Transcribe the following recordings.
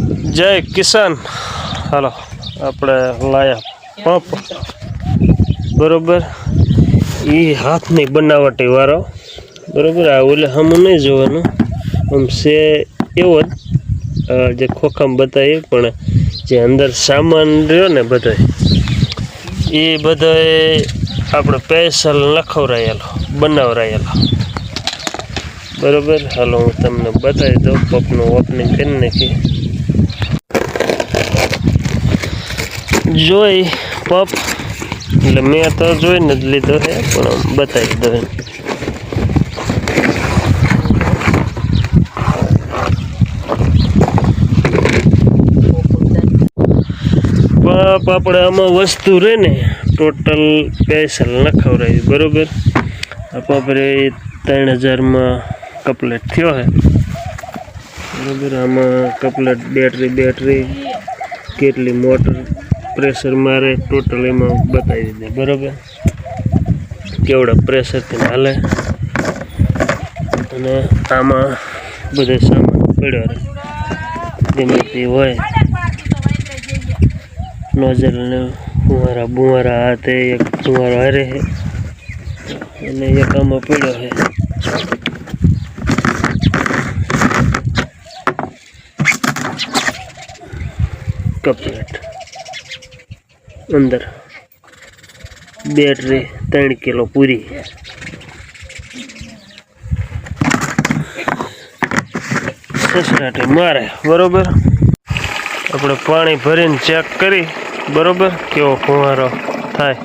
જય કિસાન. હાલો આપણે લાયા પંપ બરોબર, એ હાથની બનાવટી વાળો બરોબર. આ ઓલે હમ નહીં જોવાનું, આમ છે એવો જ જે ખોખામાં બતાવીએ, પણ જે અંદર સામાન રહ્યો ને બધા એ બધા આપણે સ્પેશિયલ નખવરાયેલો બનાવરાયેલો બરોબર. હાલો હું તમને બતાવી દઉં, પંપનું ઓપનિંગ કરી નાખી. જોઈ પંપ એટલે મેં તો જોઈને જ લીધો છે, પણ બતાવી દઉં. પંપ આપણે આમાં વસ્તુ રહે ને ટોટલ સ્પેશિયલ નખવરાવી બરોબર. આ પંપ રે 3000 કપલેટ થયો છે બરોબર. આમાં કપલેટ બેટરી કેટલી મોટર પ્રેશર મારે ટોટલ એમાં બતાવી દે બરોબર, કેવડા પ્રેશરથી હાલે. અને આમાં બધો સામાન પડ્યો રહે ગમે તે હોય, નોઝલને ફુવારા આ તે એક ફુવારો હારે છે અને એક આમાં પડ્યો છે. કપલેટ અંદર બેટરી 3 કિલો પૂરી. સસરાટી મારે બરોબર. આપણે પાણી ભરીને ચેક કરી બરોબર કેવો ફુવારો થાય.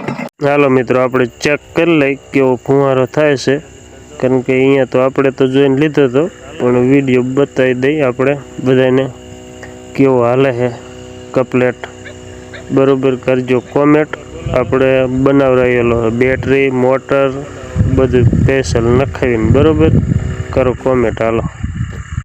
હાલો મિત્રો આપણે ચેક કરી લઈ કેવો ફુવારો થાય છે, કારણ કે અહીંયા તો આપણે તો જોઈને લીધો હતો, પણ વિડીયો બતાવી દઈ આપણે બધાને કેવો હાલે છે કપલેટ બરોબર. કરજો કોમેન્ટ. આપણે બનાવરાયેલો બેટરી મોટર બધું સ્પેશિયલ નખાવીને બરોબર કરો કોમેન્ટ. હાલો.